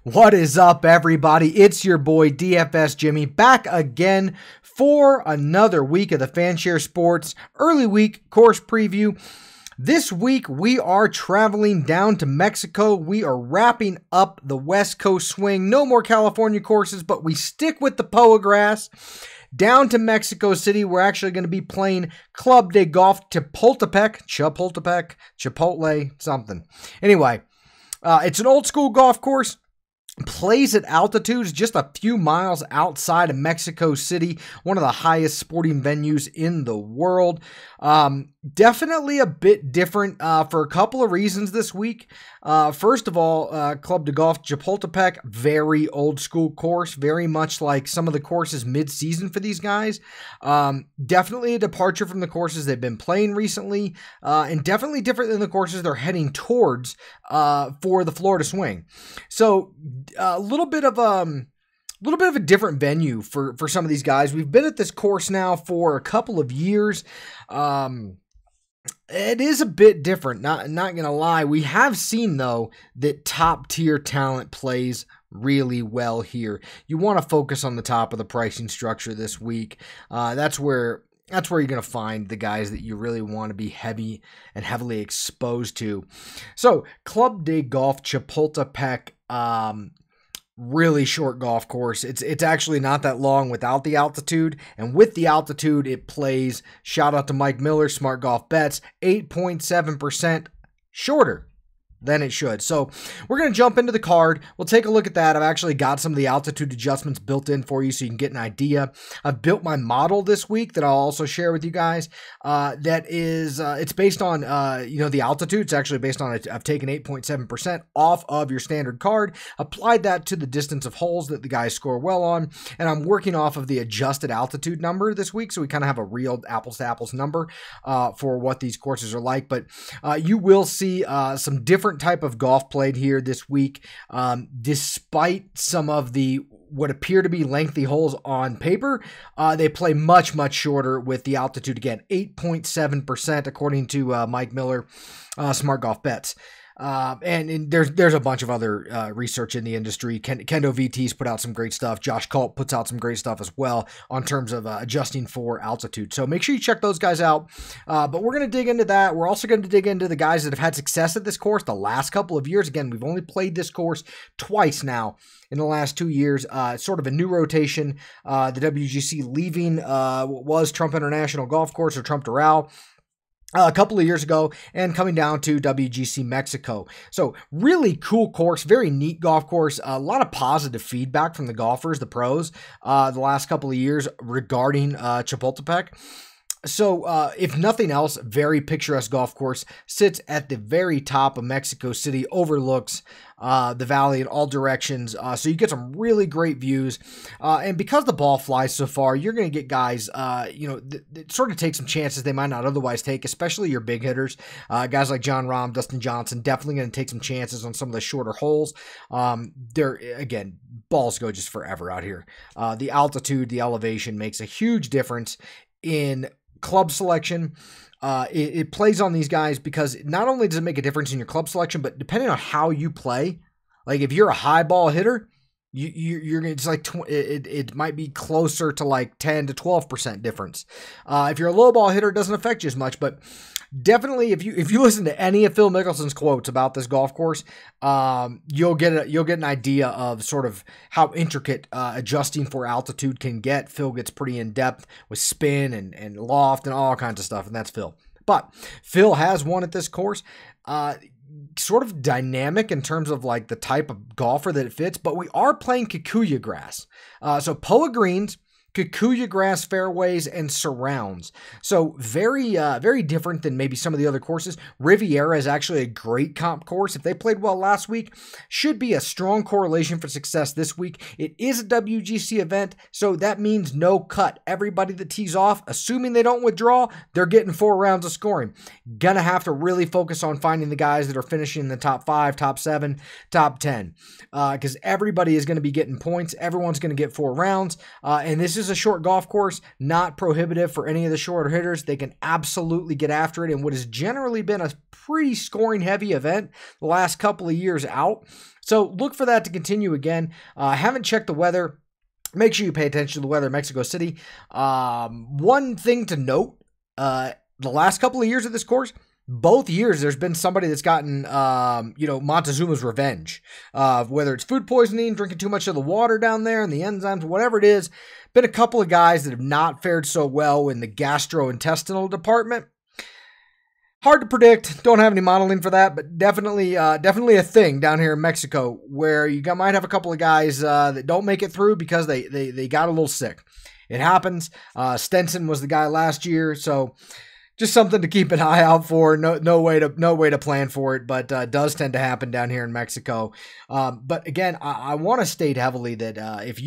What is up, everybody? It's your boy DFS Jimmy back again for another week of the Fanshare Sports early week course preview. This week we are traveling down to Mexico. We are wrapping up the West Coast swing. No more California courses, but we stick with the Poa grass. Down to Mexico City, we're actually going to be playing Club de Chapultepec, Chipotle, something. Anyway, it's an old school golf course. Plays at altitudes just a few miles outside of Mexico City, one of the highest sporting venues in the world. Definitely a bit different for a couple of reasons this week. First of all, Club de Chapultepec, very old school course, very much like some of the courses mid-season for these guys. Definitely a departure from the courses they've been playing recently, and definitely different than the courses they're heading towards for the Florida swing. So a little bit of a different venue for some of these guys. We've been at this course now for a couple of years. It is a bit different, not gonna lie. We have seen, though, that top-tier talent plays really well here. You want to focus on the top of the pricing structure this week. That's where you're going to find the guys that you really want to be heavily exposed to. So, Club de Chapultepec, really short golf course. It's actually not that long without the altitude, and with the altitude it plays, shout out to Mike Miller, Smart Golf Bets, 8.7% shorter than it should. So we're going to jump into the card. We'll take a look at that. I've actually got some of the altitude adjustments built in for you so you can get an idea. I've built my model this week that I'll also share with you guys. That is, it's based on, the altitude. It's actually based on, I've taken 8.7% off of your standard card, applied that to the distance of holes that the guys score well on, and I'm working off of the adjusted altitude number this week, so we kind of have a real apples to apples number for what these courses are like. But you will see some different type of golf played here this week, despite some of the what appear to be lengthy holes on paper. They play much shorter with the altitude. Again, 8.7% according to Mike Miller, Smart Golf Bets. And there's a bunch of other research in the industry. Kendo VT's put out some great stuff. Josh Culp puts out some great stuff as well on terms of adjusting for altitude. So make sure you check those guys out. But we're going to dig into that. We're also going to dig into the guys that have had success at this course the last couple of years. Again, we've only played this course twice now in the last 2 years. It's sort of a new rotation. The WGC leaving what was Trump International Golf Course, or Trump Doral, a couple of years ago, and coming down to WGC Mexico. So really cool course, very neat golf course. A lot of positive feedback from the golfers, the pros, the last couple of years regarding Chapultepec. So if nothing else, very picturesque golf course, sits at the very top of Mexico City, overlooks the valley in all directions. So you get some really great views. And because the ball flies so far, you're going to get guys, that sort of take some chances they might not otherwise take, especially your big hitters. Guys like John Rahm, Dustin Johnson, definitely going to take some chances on some of the shorter holes. Again, balls go just forever out here. The altitude, the elevation makes a huge difference in club selection. It plays on these guys because not only does it make a difference in your club selection, but depending on how you play, like if you're a high ball hitter, you're gonna, it's like it might be closer to like 10 to 12% difference. If you're a low ball hitter, it doesn't affect you as much, but definitely if you listen to any of Phil Mickelson's quotes about this golf course, you'll get an idea of sort of how intricate adjusting for altitude can get. Phil gets pretty in depth with spin and loft and all kinds of stuff, and that's Phil. But Phil has won at this course. Sort of dynamic in terms of like the type of golfer that it fits, but we are playing Kikuyu grass. So Poa greens, Kikuyu grass fairways, and surrounds. So very different than maybe some of the other courses. Riviera is actually a great comp course. If they played well last week, should be a strong correlation for success this week. It is a WGC event, so that means no cut. Everybody that tees off, assuming they don't withdraw, they're getting 4 rounds of scoring. Gonna have to really focus on finding the guys that are finishing in the top 5, top 7, top 10, because everybody is going to be getting points. Everyone's going to get 4 rounds, and this is a short golf course, not prohibitive for any of the shorter hitters. They can absolutely get after it in what has generally been a pretty scoring heavy event the last couple of years out. So look for that to continue again. I haven't checked the weather. Make sure you pay attention to the weather in Mexico City. One thing to note, the last couple of years of this course, both years there's been somebody that's gotten, Montezuma's revenge. Whether it's food poisoning, drinking too much of the water down there and the enzymes, whatever it is, been a couple of guys that have not fared so well in the gastrointestinal department. Hard to predict. Don't have any modeling for that, but definitely a thing down here in Mexico where you might have a couple of guys that don't make it through because they got a little sick. It happens. Stenson was the guy last year, so just something to keep an eye out for. No way to plan for it, but does tend to happen down here in Mexico. But again, I want to state heavily that if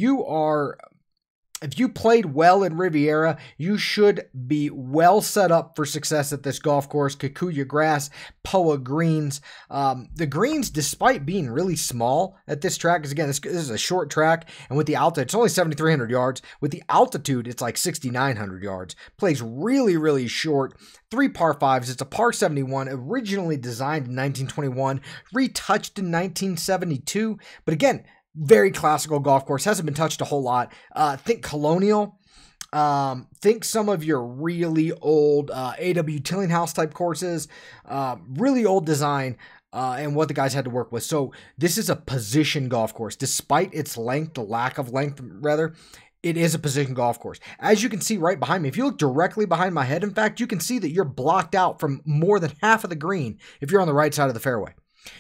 you played well in Riviera, you should be well set up for success at this golf course. Kikuyu grass, Poa greens. The greens, despite being really small at this track, because again, this is a short track, and with the altitude, it's only 7,300 yards. With the altitude, it's like 6,900 yards. Plays really, really short. 3 par 5s. It's a par 71, originally designed in 1921, retouched in 1972. But again, very classical golf course. Hasn't been touched a whole lot. Think colonial. Think some of your really old A.W. Tillinghast type courses. Really old design and what the guys had to work with. So this is a position golf course. Despite its length, the lack of length rather, it is a position golf course. As you can see right behind me, if you look directly behind my head, in fact, you can see that you're blocked out from more than half of the green if you're on the right side of the fairway.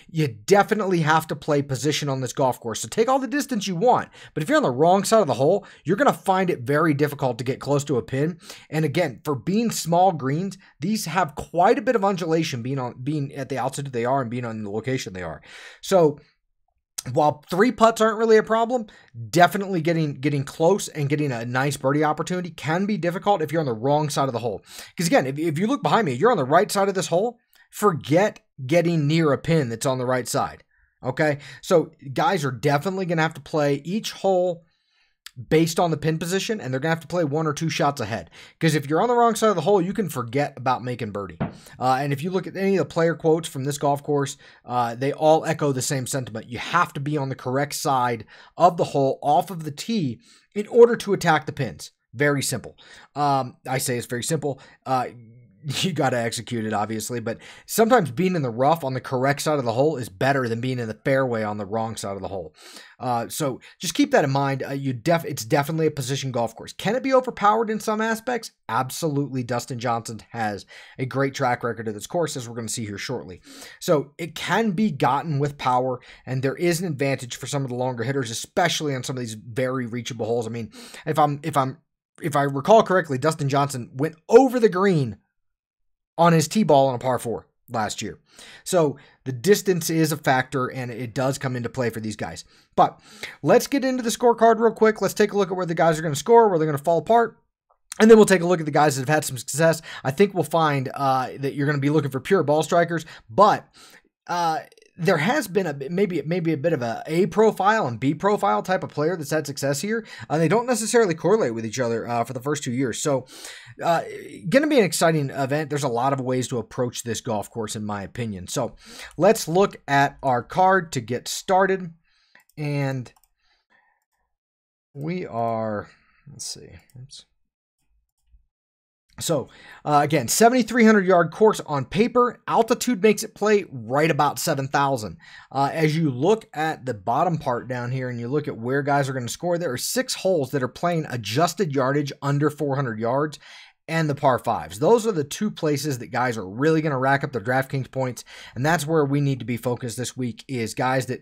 You definitely have to play position on this golf course. So take all the distance you want. But if you're on the wrong side of the hole, you're going to find it very difficult to get close to a pin. And again, for being small greens, these have quite a bit of undulation being at the altitude they are and being on the location they are. So while 3 putts aren't really a problem, definitely getting close and getting a nice birdie opportunity can be difficult if you're on the wrong side of the hole. Because again, if you look behind me, you're on the right side of this hole, forget getting near a pin that's on the right side. Okay? So guys are definitely going to have to play each hole based on the pin position, and they're going to have to play 1 or 2 shots ahead. Because if you're on the wrong side of the hole, you can forget about making birdie. And if you look at any of the player quotes from this golf course, they all echo the same sentiment. You have to be on the correct side of the hole off of the tee in order to attack the pins. Very simple. I say it's very simple. You got to execute it, obviously, but sometimes being in the rough on the correct side of the hole is better than being in the fairway on the wrong side of the hole. So just keep that in mind. It's definitely a position golf course. Can it be overpowered in some aspects? Absolutely. Dustin Johnson has a great track record of this course, as we're going to see here shortly. So it can be gotten with power, and there is an advantage for some of the longer hitters, especially on some of these very reachable holes. I mean, if I recall correctly, Dustin Johnson went over the green on his tee ball on a par 4 last year. So the distance is a factor, and it does come into play for these guys. But let's get into the scorecard real quick. Let's take a look at where the guys are going to score, where they're going to fall apart. And then we'll take a look at the guys that have had some success. I think we'll find that you're going to be looking for pure ball strikers, but there has been maybe a bit of a profile and B profile type of player that's had success here. They don't necessarily correlate with each other for the first 2 years. So going to be an exciting event. There's a lot of ways to approach this golf course, in my opinion. So let's look at our card to get started. And we are, let's see. Oops. So, again, 7,300 yard course on paper. Altitude makes it play right about 7,000. As you look at the bottom part down here and you look at where guys are going to score, there are 6 holes that are playing adjusted yardage under 400 yards and the par 5s. Those are the 2 places that guys are really going to rack up their DraftKings points, and that's where we need to be focused this week, is guys that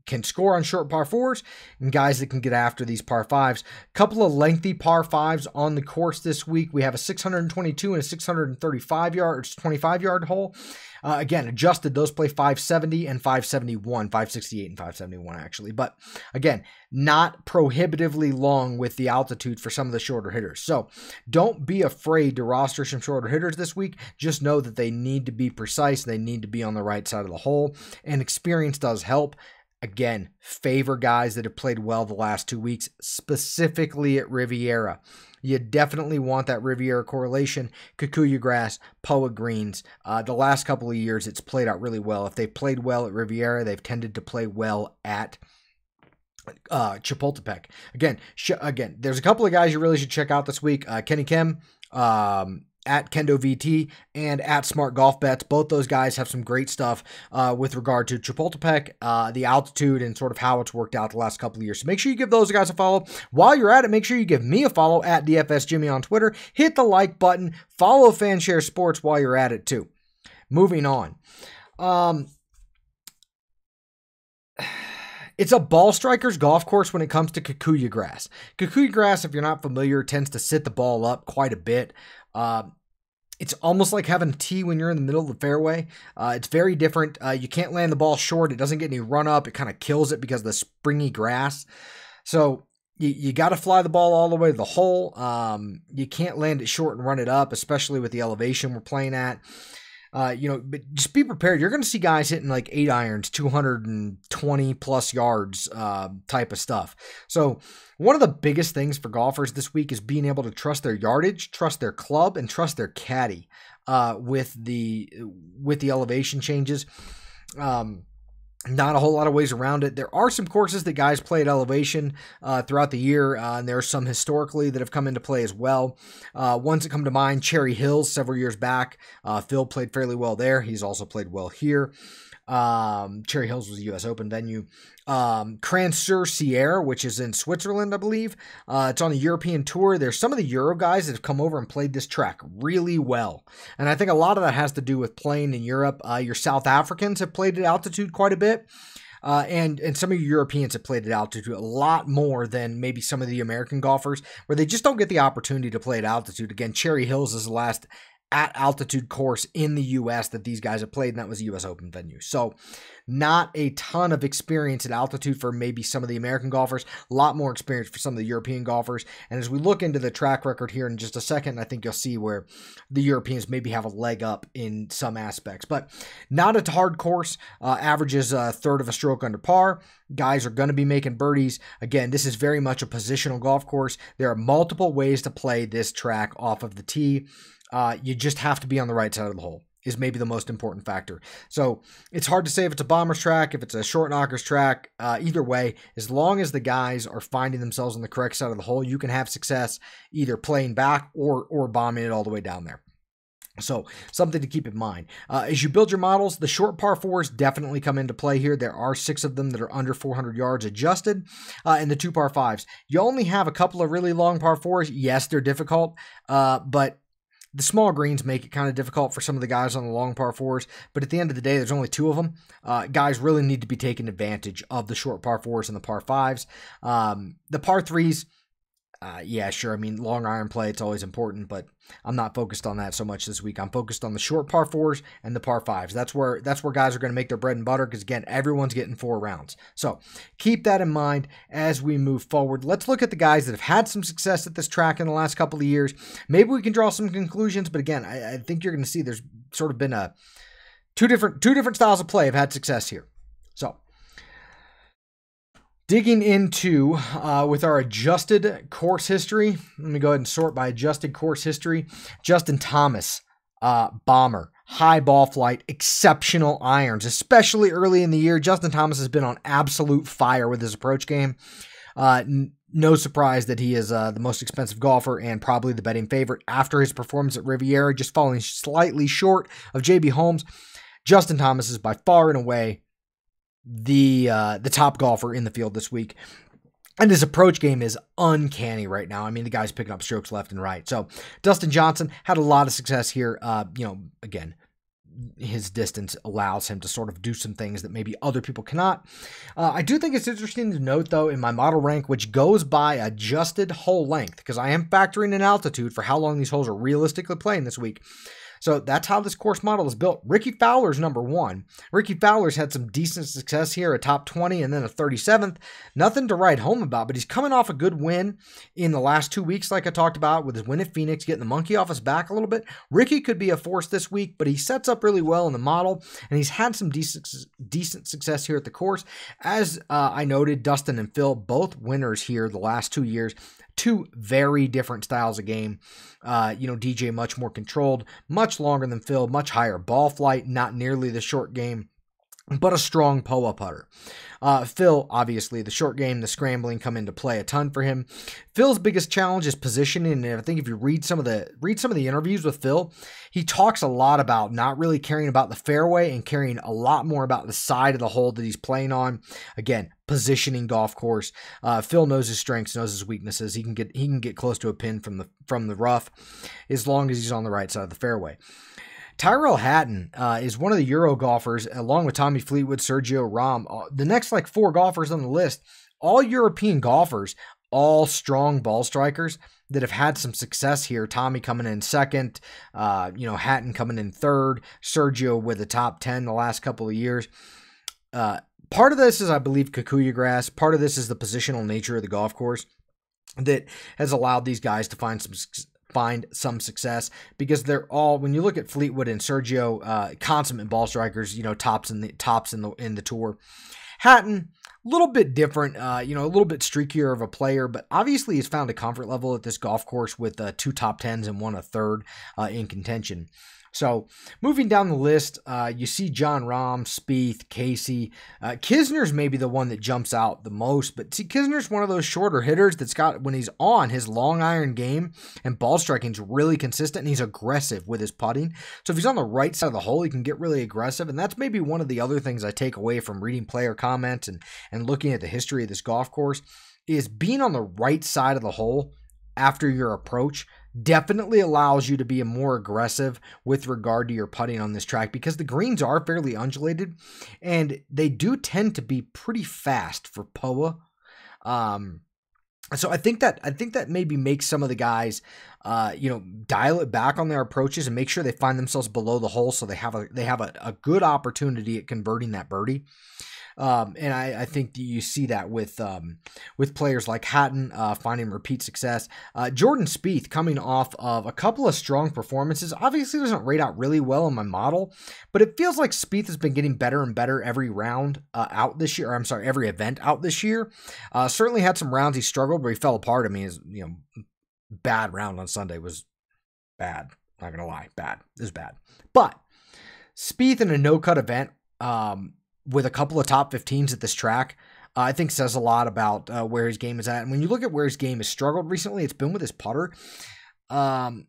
can score on short par 4s and guys that can get after these par 5s. Couple of lengthy par 5s on the course this week. We have a 622 and a 635 yard, 25 yard hole. Again, adjusted, those play 570 and 571, 568 and 571 actually. But again, not prohibitively long with the altitude for some of the shorter hitters. So don't be afraid to roster some shorter hitters this week. Just know that they need to be precise. They need to be on the right side of the hole, and experience does help. Again, favor guys that have played well the last 2 weeks, specifically at Riviera. You definitely want that Riviera correlation. Kikuyu grass, Poa greens. The last couple of years, it's played out really well. If they've played well at Riviera, they've tended to play well at Chapultepec. Again, there's a couple of guys you really should check out this week. Kenny Kim, at Kendo VT, and at Smart Golf Bets. Both those guys have some great stuff with regard to Chapultepec, the altitude, and sort of how it's worked out the last couple of years. So make sure you give those guys a follow. While you're at it, make sure you give me a follow at DFS Jimmy on Twitter. Hit the like button. Follow Fanshare Sports while you're at it too. Moving on. It's a ball striker's golf course when it comes to Kikuyu grass. Kikuyu grass, if you're not familiar, tends to sit the ball up quite a bit. It's almost like having a tee when you're in the middle of the fairway. It's very different. You can't land the ball short. It doesn't get any run up. It kind of kills it because of the springy grass. So you got to fly the ball all the way to the hole. You can't land it short and run it up, especially with the elevation we're playing at. But just be prepared. You're going to see guys hitting like 8 irons, 220 plus yards, type of stuff. So one of the biggest things for golfers this week is being able to trust their yardage, trust their club, and trust their caddy, with the elevation changes. Not a whole lot of ways around it. There are some courses that guys play at elevation throughout the year, and there are some historically that have come into play as well. Ones that come to mind, Cherry Hills several years back. Phil played fairly well there. He's also played well here. Cherry Hills was a U.S. Open venue. Cran-sur-Sierre, which is in Switzerland, I believe. It's on a European tour. There's some of the Euro guys that have come over and played this track really well. And I think a lot of that has to do with playing in Europe. Your South Africans have played at altitude quite a bit. And some of your Europeans have played at altitude a lot more than maybe some of the American golfers, where they just don't get the opportunity to play at altitude. Again, Cherry Hills is the last at altitude course in the U.S. that these guys have played, and that was a U.S. Open venue. So not a ton of experience at altitude for maybe some of the American golfers, a lot more experience for some of the European golfers. And as we look into the track record here in just a second, I think you'll see where the Europeans maybe have a leg up in some aspects, but not a hard course. Averages a third of a stroke under par. Guys are going to be making birdies. Again, this is very much a positional golf course. There are multiple ways to play this track off of the tee. You just have to be on the right side of the hole is maybe the most important factor. So it's hard to say if it's a bomber's track, if it's a short knocker's track. Either way, as long as the guys are finding themselves on the correct side of the hole, you can have success either playing back or bombing it all the way down there. So something to keep in mind. As you build your models, the short par 4s definitely come into play here. There are 6 of them that are under 400 yards adjusted, and the 2 par 5s. You only have a couple of really long par 4s. Yes, they're difficult, but the small greens make it kind of difficult for some of the guys on the long par 4s, but at the end of the day, there's only 2 of them. Guys really need to be taking advantage of the short par 4s and the par 5s. The par 3s, yeah, sure. I mean, long iron play, it's always important, but I'm not focused on that so much this week. I'm focused on the short par 4s and the par 5s. That's where guys are going to make their bread and butter, because again, everyone's getting 4 rounds. So keep that in mind as we move forward. Let's look at the guys that have had some success at this track in the last couple of years. Maybe we can draw some conclusions, but again, I think you're going to see there's sort of been two different styles of play have had success here. So digging into with our adjusted course history, let me go ahead and sort by adjusted course history. Justin Thomas, bomber, high ball flight, exceptional irons, especially early in the year. Justin Thomas has been on absolute fire with his approach game. No surprise that he is the most expensive golfer and probably the betting favorite after his performance at Riviera, just falling slightly short of JB Holmes. Justin Thomas is by far and away the top golfer in the field this week. And his approach game is uncanny right now. I mean, the guy's picking up strokes left and right. So Dustin Johnson had a lot of success here. Again, his distance allows him to sort of do some things that maybe other people cannot. I do think it's interesting to note, though, in my model rank, which goes by adjusted hole length, because I am factoring in altitude for how long these holes are realistically playing this week. So that's how this course model is built. Ricky Fowler's number 1. Ricky Fowler's had some decent success here, a top 20 and then a 37th. Nothing to write home about, but he's coming off a good win in the last 2 weeks, like I talked about, with his win at Phoenix, getting the monkey off his back a little bit. Ricky could be a force this week, but he sets up really well in the model, and he's had some decent success here at the course. As I noted, Dustin and Phil, both winners here the last 2 years. 2 very different styles of game. DJ much more controlled, much longer than Phil, much higher ball flight, not nearly the short game, but a strong POA putter. Phil, obviously, the short game, the scrambling come into play a ton for him. Phil's biggest challenge is positioning, and I think if you read some of the interviews with Phil, he talks a lot about not really caring about the fairway and caring a lot more about the side of the hole that he's playing on. Again, positioning golf course. Phil knows his strengths, knows his weaknesses. He can get close to a pin from the rough as long as he's on the right side of the fairway. Tyrrell Hatton is one of the Euro golfers, along with Tommy Fleetwood, Sergio Rahm. The next 4 golfers on the list, all European golfers, all strong ball strikers that have had some success here. Tommy coming in second, Hatton coming in third, Sergio with a top 10 the last couple of years. Part of this is, I believe, Kikuyu grass. Part of this is the positional nature of the golf course that has allowed these guys to find some success, because they're all, when you look at Fleetwood and Sergio, consummate ball strikers, tops in the tour. Hatton, a little bit different, a little bit streakier of a player, but obviously he's found a comfort level at this golf course with 2 top 10s and 1 a third in contention. So moving down the list, you see Jon Rahm, Spieth, Casey. Kisner's maybe the one that jumps out the most, but see, Kisner's one of those shorter hitters that's got, when he's on, his long iron game and ball striking's really consistent, and he's aggressive with his putting. So if he's on the right side of the hole, he can get really aggressive, and that's maybe one of the other things I take away from reading player comments and looking at the history of this golf course, is being on the right side of the hole after your approach definitely allows you to be more aggressive with regard to your putting on this track, because the greens are fairly undulated and they do tend to be pretty fast for POA. So I think that maybe makes some of the guys, dial it back on their approaches and make sure they find themselves below the hole, so they have a good opportunity at converting that birdie. And I think you see that with players like Hatton finding repeat success. Jordan Spieth coming off of a couple of strong performances. Obviously doesn't rate out really well in my model, but it feels like Spieth has been getting better and better every round out this year. Every event out this year. Certainly had some rounds he struggled where he fell apart. I mean, his bad round on Sunday was bad. Not gonna lie, bad. It was bad. But Spieth in a no-cut event, with a couple of top 15s at this track, I think says a lot about where his game is at. And when you look at where his game has struggled recently, it's been with his putter. I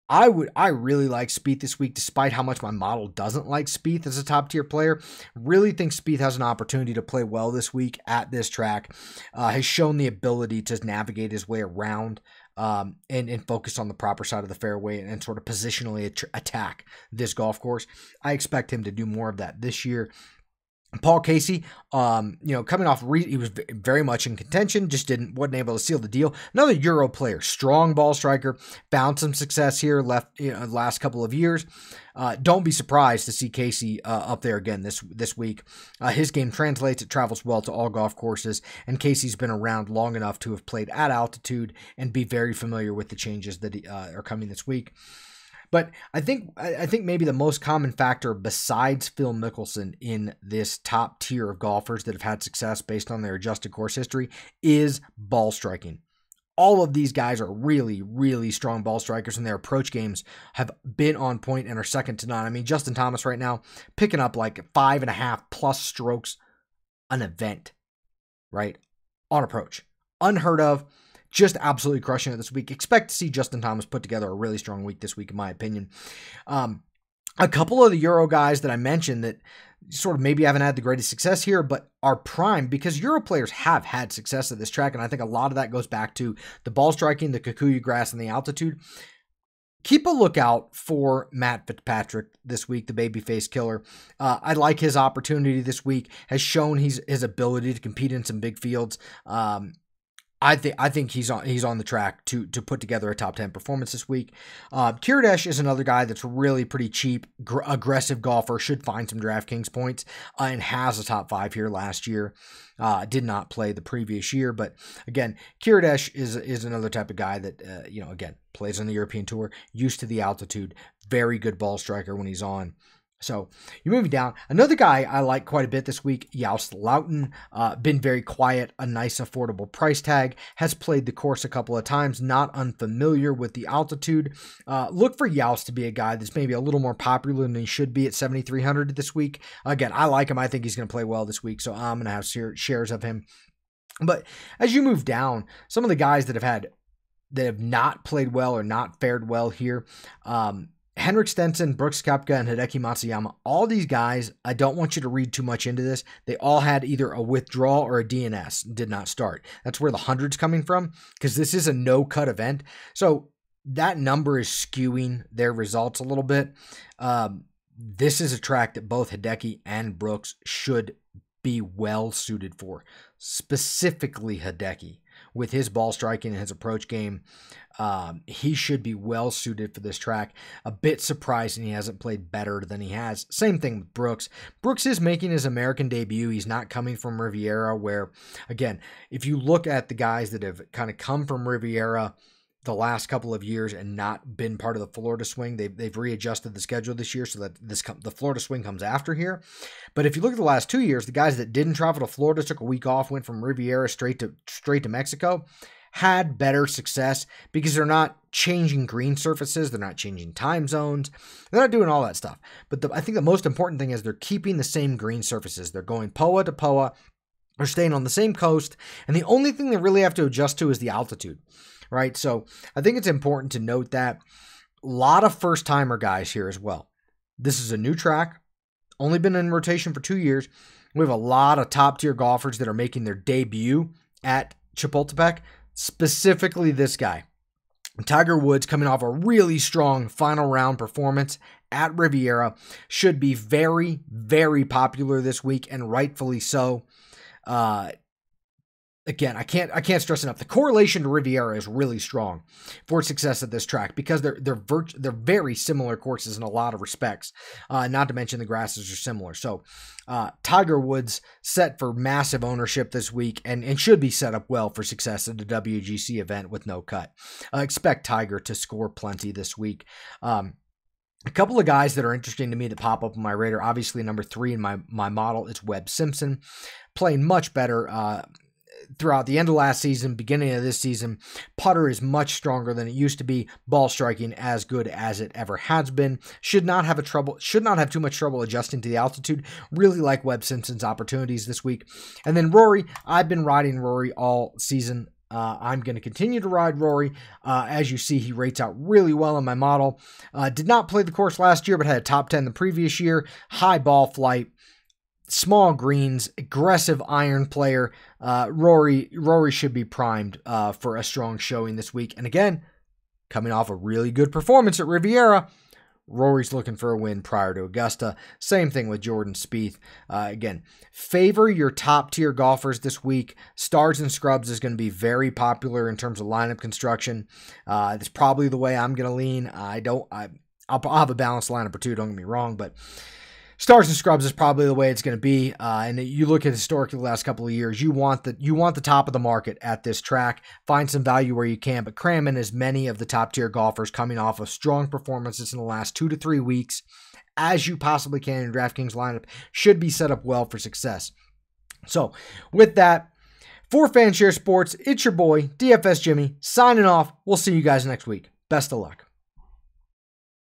really like Spieth this week, despite how much my model doesn't like Spieth as a top tier player. Really think Spieth has an opportunity to play well this week at this track. Has shown the ability to navigate his way around and focus on the proper side of the fairway and sort of positionally attack this golf course. I expect him to do more of that this year. Paul Casey, coming off, he was very much in contention, just wasn't able to seal the deal. Another Euro player, strong ball striker, found some success here last couple of years. Don't be surprised to see Casey up there again this week. His game translates, it travels well to all golf courses, and Casey's been around long enough to have played at altitude and be very familiar with the changes that are coming this week. But I think maybe the most common factor besides Phil Mickelson in this top tier of golfers that have had success based on their adjusted course history is ball striking. All of these guys are really, really strong ball strikers, and their approach games have been on point and are second to none. I mean, Justin Thomas right now picking up like 5.5+ strokes an event, right, on approach. Unheard of. Just absolutely crushing it this week. Expect to see Justin Thomas put together a really strong week this week, in my opinion. A couple of the Euro guys that I mentioned that sort of maybe haven't had the greatest success here, but are primed, because Euro players have had success at this track, and I think a lot of that goes back to the ball striking, the Kikuyu grass, and the altitude. Keep a lookout for Matt Fitzpatrick this week, the babyface killer. I like his opportunity this week. Has shown his ability to compete in some big fields. I think he's on the track to put together a top 10 performance this week. Kirdash is another guy that's really pretty cheap, aggressive golfer, should find some DraftKings points, and has a top 5 here last year. Did not play the previous year, but again, Kirdash is another type of guy that again, plays on the European Tour, used to the altitude, very good ball striker when he's on. So you're moving down. Another guy I like quite a bit this week, Joust Louten, been very quiet, a nice affordable price tag, has played the course a couple of times, not unfamiliar with the altitude. Look for Joust to be a guy that's maybe a little more popular than he should be at 7,300 this week. Again, I like him. I think he's going to play well this week, so I'm going to have shares of him. But as you move down, some of the guys that have not played well or not fared well here, Henrik Stenson, Brooks Koepka, and Hideki Matsuyama, all these guys, I don't want you to read too much into this. They all had either a withdrawal or a DNS, did not start. That's where the 100's coming from, because this is a no-cut event. So that number is skewing their results a little bit. This is a track that both Hideki and Brooks should be well suited for, specifically Hideki. With his ball striking and his approach game, he should be well suited for this track. A bit surprising he hasn't played better than he has. Same thing with Brooks. Brooks is making his American debut. He's not coming from Riviera, where, again, if you look at the guys that have kind of come from Riviera the last couple of years and not been part of the Florida swing, they've readjusted the schedule this year so that the Florida swing comes after here. But if you look at the last 2 years, the guys that didn't travel to Florida, took a week off, went from Riviera straight to Mexico, had better success because they're not changing green surfaces, they're not changing time zones, they're not doing all that stuff. But I think the most important thing is they're keeping the same green surfaces. They're going POA to POA, they're staying on the same coast, and the only thing they really have to adjust to is the altitude. Right, so I think it's important to note that a lot of first-timer guys here as well. This is a new track, only been in rotation for 2 years. We have a lot of top-tier golfers that are making their debut at Chapultepec, specifically this guy. Tiger Woods, coming off a really strong final round performance at Riviera, should be very, very popular this week, and rightfully so. Again, I can't stress enough. The correlation to Riviera is really strong for success at this track because they're very similar courses in a lot of respects. Not to mention the grasses are similar. So Tiger Woods set for massive ownership this week and should be set up well for success at the WGC event with no cut. Expect Tiger to score plenty this week. A couple of guys that are interesting to me that pop up on my radar. Obviously, number 3 in my model is Webb Simpson, playing much better throughout the end of last season, beginning of this season. Putter is much stronger than it used to be. Ball striking as good as it ever has been. Should not have too much trouble adjusting to the altitude. Really like Webb Simpson's opportunities this week. And then Rory, I've been riding Rory all season. I'm going to continue to ride Rory. As you see, he rates out really well in my model. Did not play the course last year, but had a top 10 the previous year. High ball flight, small greens, aggressive iron player. Rory should be primed for a strong showing this week. And again, coming off a really good performance at Riviera, Rory's looking for a win prior to Augusta. Same thing with Jordan Spieth. Again, favor your top-tier golfers this week. Stars and Scrubs is going to be very popular in terms of lineup construction. That's probably the way I'm going to lean. I'll have a balanced lineup or two, don't get me wrong, but Stars and Scrubs is probably the way it's going to be. And you look at historically the last couple of years, you want the top of the market at this track. Find some value where you can, but cram in as many of the top tier golfers coming off of strong performances in the last 2 to 3 weeks as you possibly can in DraftKings lineup. Should be set up well for success. So with that, for Fanshare Sports, it's your boy, DFS Jimmy, signing off. We'll see you guys next week. Best of luck.